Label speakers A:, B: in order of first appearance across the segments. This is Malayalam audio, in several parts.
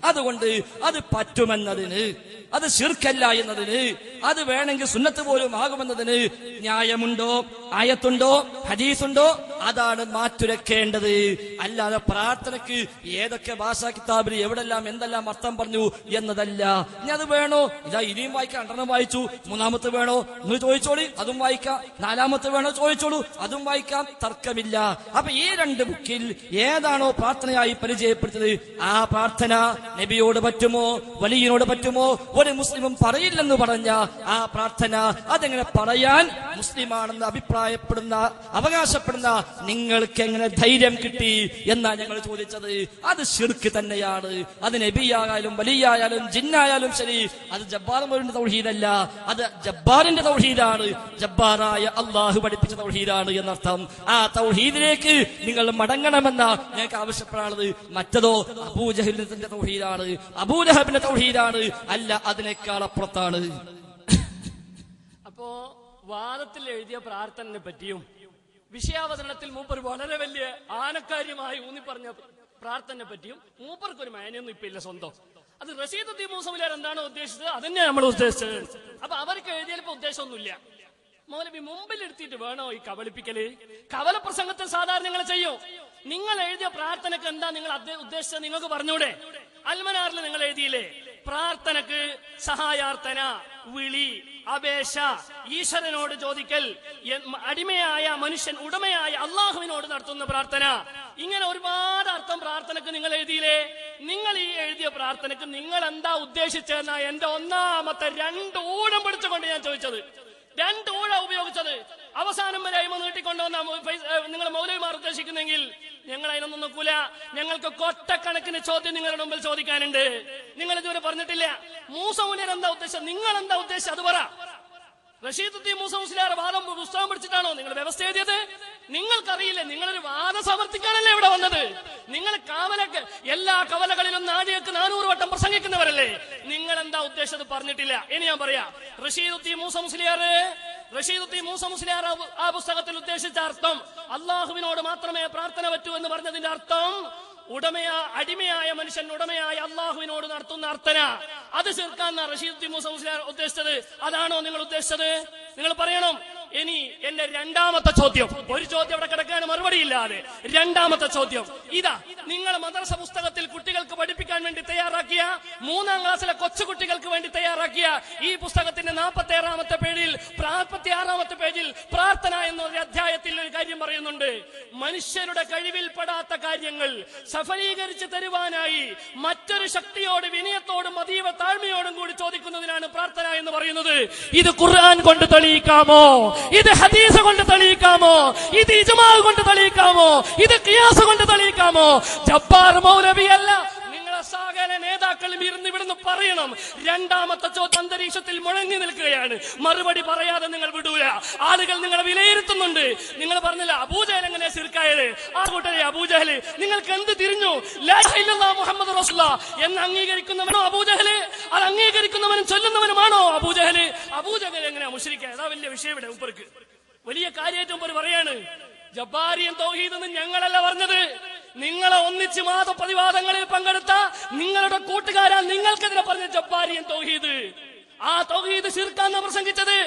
A: അതുകൊണ്ട് അത് പറ്റുമെന്നതിന്, അത് ശിർക്കല്ല എന്നതിന്, അത് വേണമെങ്കിൽ സുന്നത്ത് പോലും ആകുമെന്നതിന് ന്യായമുണ്ടോ, ആയത്തുണ്ടോ, ഹദീസുണ്ടോ? അതാണ് മാറ്റുരക്കേണ്ടത്. അല്ലാതെ പ്രാർത്ഥനയ്ക്ക് ഏതൊക്കെ ഭാഷാ കിതാബിൽ എവിടെല്ലാം എന്തെല്ലാം അർത്ഥം പറഞ്ഞു എന്നതല്ല. ഇനി അത് വേണോ, ഇതാ ഇനിയും വായിക്കാം, 2 വായിച്ചു, 3-മത്തെ വേണോ എന്ന് ചോദിച്ചോളി, അതും വായിക്കാം. 4-മത്തെ വേണോ ചോദിച്ചോളൂ, അതും വായിക്കാം, തർക്കമില്ല. അപ്പൊ ഈ 2 ബുക്കിൽ ഏതാണോ പ്രാർത്ഥനയായി പരിചയപ്പെടുത്തത് ആ പ്രാർത്ഥന നബിയോട് പറ്റുമോ, വലിയനോട് പറ്റുമോ? ഒരു മുസ്ലിമും പറയില്ലെന്ന് പറഞ്ഞ ആ പ്രാർത്ഥന അതെങ്ങനെ പറയാൻ മുസ്ലിമാണെന്ന് അഭിപ്രായപ്പെടുന്ന, അവകാശപ്പെടുന്ന നിങ്ങൾക്ക് എങ്ങനെ ധൈര്യം കിട്ടി എന്നാ ഞങ്ങൾ ചോദിച്ചത്. അത് ശിർക്ക് തന്നെയാണ്. അത് നബിയായാലും വലിയായാലും ജിന്നായാലും ശരി, അത് ജബ്ബാറിന്റെ തൗഹീദല്ല, അത് ജബ്ബാറിന്റെ തൗഹീദാണ്, ജബ്ബാറായ അള്ളാഹു പഠിപ്പിച്ച തൗഹീദാണ് എന്നർത്ഥം. ആ തൗഹീദിലേക്ക് നിങ്ങൾ മടങ്ങണമെന്ന ഞങ്ങൾക്ക് ആവശ്യപ്പെടാനുള്ളത്. മറ്റതോ അബൂജഹലിന്റെ തൗഹീദാണ്, അബൂലഹബിന്റെ തൗഹീദാണ്, അല്ല അതിനേക്കാൾ അപ്പുറത്താണ്.
B: അപ്പോ വാദത്തിൽ എഴുതിയ പ്രാർത്ഥനയെ പറ്റിയും വിഷയാവതരണത്തിൽ മൂപ്പർ വളരെ വലിയ ആനക്കാര്യമായി ഊന്നി പറഞ്ഞ പ്രാർത്ഥനയെ പറ്റിയും മൂപ്പർക്കൊരു മാനയൊന്നും ഇപ്പൊ ഇല്ല സ്വന്തം. അത് റഷീദുദ്ദീൻ മൂസമുലിയാർ എന്താണോ ഉദ്ദേശിച്ചത് അതന്നെയാണ് നമ്മൾ ഉദ്ദേശിച്ചത്. അപ്പൊ അവർക്ക് എഴുതിയപ്പോ ഉദ്ദേശമൊന്നുമില്ല. മൗലവി മുമ്പിൽ എടുത്തിട്ട് വേണോ ഈ കവളിപ്പിക്കല്? കവല പ്രസംഗത്തിൽ സാധാരണ നിങ്ങൾ ചെയ്യും. നിങ്ങൾ എഴുതിയ പ്രാർത്ഥനക്ക് എന്താ നിങ്ങൾ ഉദ്ദേശിച്ചത് നിങ്ങൾക്ക് പറഞ്ഞൂടെ? അൽമനാറിൽ നിങ്ങൾ എഴുതിയില്ലേ, പ്രാർത്ഥനക്ക് സഹായാർത്ഥന, വിളി, അപേക്ഷ, ഈശ്വരനോട് ചോദിക്കൽ, അടിമയായ മനുഷ്യൻ ഉടമയായ അള്ളാഹുവിനോട് നടത്തുന്ന പ്രാർത്ഥന, ഇങ്ങനെ ഒരുപാട് അർത്ഥം പ്രാർത്ഥനക്ക് നിങ്ങൾ എഴുതിയില്ലേ? നിങ്ങൾ ഈ എഴുതിയ പ്രാർത്ഥനക്ക് നിങ്ങൾ എന്താ ഉദ്ദേശിച്ചതെന്നാ എന്റെ ഒന്നാമത്തെ 2 ഊഴം പിടിച്ചുകൊണ്ട് ഞാൻ ചോദിച്ചത്. 2 ഊഴ ഉപയോഗിച്ചത്. അവസാനം വരെ അയിമ നീട്ടിക്കൊണ്ടുവന്ന നിങ്ങൾ മൗലവിമാർ ഉദ്ദേശിക്കുന്നെങ്കിൽ ഞങ്ങൾ അതിനൊന്നും നോക്കൂല. ഞങ്ങൾക്ക് കൊട്ടക്കണക്കിന് ചോദ്യം നിങ്ങളുടെ മുമ്പിൽ ചോദിക്കാനുണ്ട്. നിങ്ങൾ ഇതുവരെ പറഞ്ഞിട്ടില്ല. മൂസമുലിയാർ എന്താ ഉദ്ദേശിച്ചത്, നിങ്ങൾ എന്താ ഉദ്ദേശിച്ചത് അത് പറ. റഷീദുദ്ദീൻ മൂസ മുസ്ലിയാർ വാദം പുസ്തകം പിടിച്ചിട്ടാണോ നിങ്ങൾ വ്യവസ്ഥ എഴുതിയത്? നിങ്ങൾക്കറിയില്ല. നിങ്ങളൊരു വാദം സമർത്ഥിക്കാനല്ലേ ഇവിടെ വന്നത്. നിങ്ങൾ എല്ലാ കവലകളിലും നാഴികക്ക് 400 വട്ടം പ്രസംഗിക്കുന്നവരല്ലേ. നിങ്ങൾ എന്താ ഉദ്ദേശിച്ചത് പറഞ്ഞിട്ടില്ല. ഇനി ഞാൻ പറയാം. റഷീദുദ്ദീൻ മൂസ മുസ്ലിയാർ ആ പുസ്തകത്തിൽ ഉദ്ദേശിച്ച അർത്ഥം അള്ളാഹുവിനോട് മാത്രമേ പ്രാർത്ഥന പറ്റൂ എന്ന് പറഞ്ഞതിന്റെ അർത്ഥം അടിമയായ മനുഷ്യൻ ഉടമയായ അള്ളാഹുവിനോട് നടത്തുന്ന അർത്ഥന, അത് ശിർക്കാന്ന റഷീദുദ്ദീൻ മൂസ മുസ്ലിയാർ ഉദ്ദേശിച്ചത്. അതാണോ നിങ്ങൾ ഉദ്ദേശിച്ചത്? നിങ്ങൾ പറയണം. ഇനി എന്റെ 2-മത്തെ ചോദ്യം, ഒരു ചോദ്യം അവിടെ കിടക്കാൻ മറുപടിയില്ലാതെ 2-മത്തെ ചോദ്യം ഇതാ. നിങ്ങൾ മദ്രസ പുസ്തകത്തിൽ കുട്ടികൾക്ക് പഠിപ്പിക്കാൻ വേണ്ടി തയ്യാറാക്കിയ, 3-ാം ക്ലാസ്സിലെ കൊച്ചുകുട്ടികൾക്ക് വേണ്ടി തയ്യാറാക്കിയ ഈ പുസ്തകത്തിന്റെ 46-ാമത്തെ പേജിൽ പ്രാർത്ഥന എന്നൊരു അധ്യായത്തിൽ ഒരു കാര്യം പറയുന്നുണ്ട്. മനുഷ്യരുടെ കഴിവിൽപ്പെടാത്ത കാര്യങ്ങൾ സഫലീകരിച്ച് തരുവാനായി മറ്റൊരു ശക്തിയോട് വിനയത്തോടും അതീവ താഴ്മയോടും കൂടി ചോദിക്കുന്നതിനാണ് പ്രാർത്ഥന എന്ന് പറയുന്നത്. ഇത് ഖുർആൻ കൊണ്ട് തെളിയിക്കാമോ? ഇത് ഹദീസ് കൊണ്ട് തെളിയിക്കാമോ? ഇത് ഇജ്മാ കൊണ്ട് തെളിയിക്കാമോ? ഇത് ഖിയാസ് കൊണ്ട് തെളിയിക്കാമോ? ജബ്ബാർ മൗലവിയല്ല, നിങ്ങളെ സകല നേതാക്കളും ഇരുന്ന് ഇവിടുന്ന് പറയണം. 2-മത്തെ ചോദ്യം അന്തരീക്ഷത്തിൽ മുഴങ്ങി നിൽക്കുകയാണ്. മറുപടി പറയാതെ നിങ്ങൾ വിടൂല. ആളുകൾ നിങ്ങളെ വിലയിരുത്തുന്നുണ്ട്. നിങ്ങൾ പറഞ്ഞില്ല അബൂജഹൽ എങ്ങനെ ശിർക്കായത്? ആ കൂട്ടരെ അബൂജഹല് നിങ്ങൾക്ക് എന്ത് തിരിഞ്ഞു? ലാ ഇലാഹ ഇല്ലല്ലാഹ് മുഹമ്മദ് റസൂലുള്ളാഹ് എന്ന് അംഗീകരിക്കുന്നവനോ അബൂജഹല്? അത് അംഗീകരിക്കുന്നവനും ചൊല്ലുന്നവനുമാണോ അബൂജഹല്? അബൂജഹൽ എങ്ങനെയാ മുശ്രിക്ക്? അതാ വലിയ വിഷയം ഇവിടെ ഉപ്പർക്ക്. വലിയ കാര്യമായിട്ടും പറയാണ്. ജബ്ബാരിയൻ തൗഹീദ് എന്ന് ഞങ്ങളല്ല പറഞ്ഞത്. നിങ്ങളെ ഒന്നിച്ച് വാദപ്രതിവാദങ്ങളിൽ പങ്കെടുത്ത നിങ്ങളുടെ കൂട്ടുകാരാ നിങ്ങൾക്കെതിരെ പറഞ്ഞ ജബ്ബാരിയൻ തൗഹീദ്. ആ തൗഹീദ് ശിർക്കാന്ന് പ്രസംഗിച്ചത്.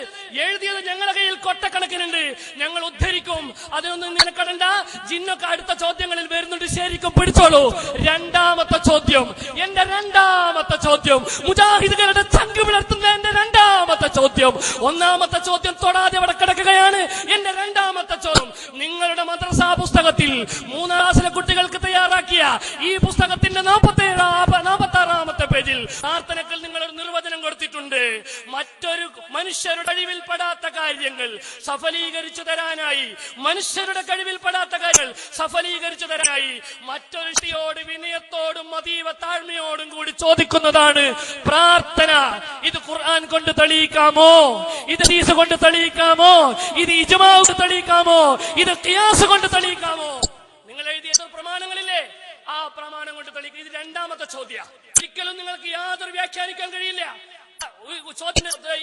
B: എഴുതിയത് ഞങ്ങളുടെ കയ്യിൽ കൊട്ടക്കണക്കിനുണ്ട്. ഞങ്ങൾ ഉദ്ധരിക്കും. അതിനൊന്നും നിനക്കടണ്ട. ജിന്നൊക്കെ അടുത്ത ചോദ്യങ്ങളിൽ വരുന്നുണ്ട്. ശരിക്കും പിടിച്ചോളൂ. 2-മത്തെ ചോദ്യം, എന്റെ 2-മത്തെ ചോദ്യം, മുജാഹിദുകളുടെ ചങ്ക് പിളർത്തുന്ന എന്റെ 2-മത്തെ ചോദ്യം. 1-മത്തെ ചോദ്യം തൊടാതെ അവിടെ കിടക്കുകയാണ്. എന്റെ 2-മത്തെ ചോദ്യം, നിങ്ങളുടെ മദ്രസാ പുസ്തകത്തിൽ 3-ാം ക്ലാസ്സിലെ കുട്ടികൾക്ക് തയ്യാറാക്കിയ ഈ പുസ്തകത്തിന്റെ 46-ാമത്തെ പേജിൽ പ്രാർത്ഥനകൾ നിങ്ങളൊരു നിർവചനം കൊടുത്തിട്ടുണ്ട്. മറ്റൊരു മനുഷ്യരുടെ കഴിവിൽപ്പെടാത്ത കാര്യങ്ങൾ സഫലീകരിച്ചു തരാനായി, മനുഷ്യരുടെ കഴിവിൽപ്പെടാത്ത കാര്യങ്ങൾ സഫലീകരിച്ചു തരാനായി മറ്റൊരു ശക്തിയോട് വിനയത്തോടും അതീവ താഴ്മയോടും കൂടി ചോദിക്കുന്നതാണ് പ്രാർത്ഥന. ഇത് ഖുർആൻ കൊണ്ട് തെളിയിക്കാമോ? ഇത് ഹദീസ് കൊണ്ട് തെളിയിക്കാമോ? ഇത് ഇജ്മാ കൊണ്ട് തെളിയിക്കാമോ? ഇത് ഖിയാസ് കൊണ്ട് തെളിയിക്കാമോ? നിങ്ങൾ എഴുതിയ പ്രമാണങ്ങളില്ലേ? ആ പ്രമാണം കൊണ്ട് തെളിയിക്കുക. ഇത് 2-മത്തെ ചോദ്യം. ഒരിക്കലും നിങ്ങൾക്ക് യാതൊരു വ്യാഖ്യാനിക്കാൻ കഴിയില്ല.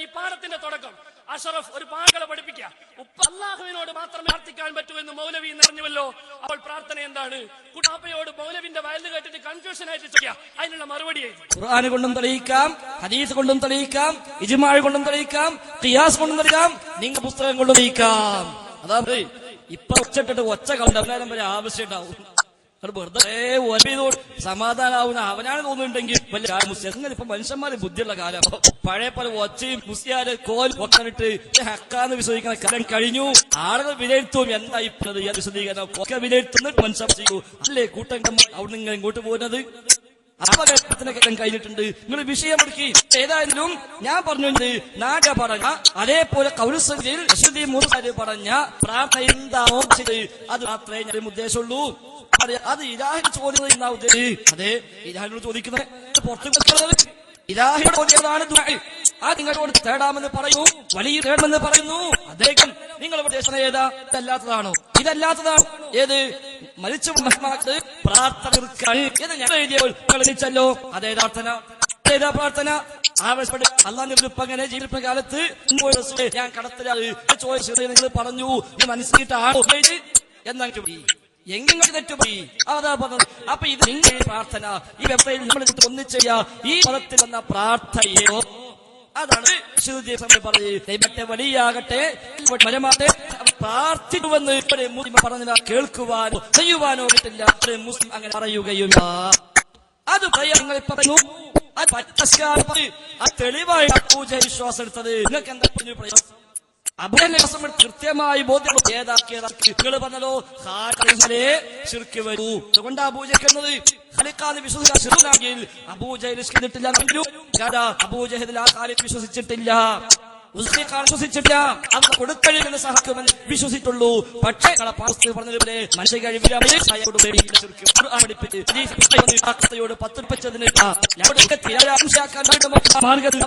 B: ഈ പാഠത്തിന്റെ തുടക്കം അഷറഫ് ഒരു പാകളെ പഠിപ്പിക്കുക. അള്ളാഹുവിനോട് മാത്രമേ പ്രാർത്ഥിക്കാൻ പറ്റൂ എന്ന് മൗലവി എന്നറിഞ്ഞുവല്ലോ. അപ്പോൾ പ്രാർത്ഥന എന്താണ്? കുട്ടാപ്പയോട് മൗലവിന്റെ വയല് കേട്ടിട്ട് കൺഫ്യൂഷൻ ആയിട്ട് ചോദിക്കുക, അതിനുള്ള മറുപടി
A: ഖുർആൻ കൊണ്ടും തെളിയിക്കാം, ഹദീസ് കൊണ്ടും തെളിയിക്കാം, ഇജ്മാഅ് കൊണ്ടും തെളിയിക്കാം, ഖിയാസ് കൊണ്ടും തെളിയിക്കാം, നിങ്ങൾ പുസ്തകം കൊണ്ടും തെളിയിക്കാം. അതായത് ഇപ്പൊ ഒച്ചിട്ടിട്ട് ഒച്ച കണ്ടാലും വരെ ആവശ്യം ഉണ്ടാവും. വെറുതെ ഒരേതോട് സമാധാനാവുന്ന അവനാണ് തോന്നുന്നുണ്ടെങ്കിൽ വലിയ മുസ്ലിം. ഇപ്പൊ മനുഷ്യന്മാര് ബുദ്ധിയുള്ള കാലം. പഴയ പല ഒച്ചയും മുസ്ലിയാര് കോൽ പൊക്കാനിട്ട് ഹക്കാന്ന് വിശ്വസിക്കുന്ന കാലം കഴിഞ്ഞു. ആളുകൾ വിലയിരുത്തും എന്താ ഇപ്പത് വിശദീകരണം ഒക്കെ വിലയിരുത്തുന്നിട്ട് മനസ്സിലാക്കൂ. അല്ലേ കൂട്ടം അവിടെ നിങ്ങൾ ഇങ്ങോട്ട് പോകുന്നത് അപകടത്തിനൊക്കെ കഴിഞ്ഞിട്ടുണ്ട്. നിങ്ങൾ വിഷയം എടുക്കി. ഏതായാലും ഞാൻ പറഞ്ഞു നാട പറഞ്ഞ അതേപോലെ കൗരസഭയിൽ പറഞ്ഞ പ്രാർത്ഥന എന്താണോ അത് മാത്രമേ ഞാൻ ഉദ്ദേശമുള്ളൂ. അത് ഇലാഹിന് ചോദ്യം എന്നാ ഉദ്ദേശിച്ചത്. അതെ, ഇലാഹിനോട് ചോദിക്കുന്നത് പുറത്ത് ഇലാഹിനോട് ചോദിക്കുന്നതാണ് ദുആ. ആ നിങ്ങളോട് തേടാമെന്ന് പറയൂ, വലിയ തേടുമെന്ന് പറയുന്നു. അദ്ദേഹം നിങ്ങളുടെ ഉദ്ദേശം ഏതാ? ഇതല്ലാത്തതാണോ? ഇതല്ലാത്തതാണോ? ഏത്? മരിച്ചു പ്രാർത്ഥന ഏത് ഞാൻ എഴുതിയല്ലോ. അതേ പ്രാർത്ഥന, അതേതാ പ്രാർത്ഥന? ആവശ്യപ്പെട്ട് അള്ളാഹുവിന്റെ അങ്ങനെ ജീവിത കാലത്ത് ഞാൻ കടത്തിലാണ് ചോദിച്ചത്. നിങ്ങൾ പറഞ്ഞു മനസ്സിലിട്ടാണോ എന്നാ എങ്ങനെ തെറ്റുപോയി? അതാ പറഞ്ഞത്. അപ്പൊ ഇത് നിങ്ങൾ പ്രാർത്ഥന ഈ വെബ്സൈറ്റിൽ നമ്മൾ ഒന്നിച്ച് ചെയ്യാ ഈ പദത്തിൽ വന്ന പ്രാർത്ഥനയോ അതാണ് പറഞ്ഞത്. വലിയാകട്ടെ മരമാട്ടെ പ്രാർത്ഥിക്കുമെന്ന് മുസ്ലിം പറഞ്ഞ കേൾക്കുവാനോ ചെയ്യുവാനോ പറ്റില്ല. മുസ്ലിം അങ്ങനെ പറയുകയില്ല. അത് നിങ്ങൾ പറഞ്ഞു. അത് പച്ചസ്കാരം തെളിവായി പൂജ വിശ്വാസം എടുത്തത്. നിങ്ങൾക്ക് എന്താ പ്രയോജനം? കൃത്യമായി ബോധ്യം ഏതാക്കിയത് പറഞ്ഞല്ലോ. ശിർക്ക് വരൂ. അതുകൊണ്ട് അബൂജഹൽ ഖലിഖാന്ന് വിശ്വസിക്കാൻ അബൂജഹൽ അബൂജഹൽ ആ കാര്യം വിശ്വസിച്ചിട്ടില്ല, വിശ്വസിച്ചിട്ടില്ല. അവർ കൊടുക്കഴിവിന് സഹായിക്കുമെന്ന് വിശ്വസിച്ചുള്ളൂ. പക്ഷേ പറഞ്ഞതുപോലെ മനുഷ്യ കഴിവിയോട് പത്തുപ്പിച്ചതിന് മാർഗത്തിൽ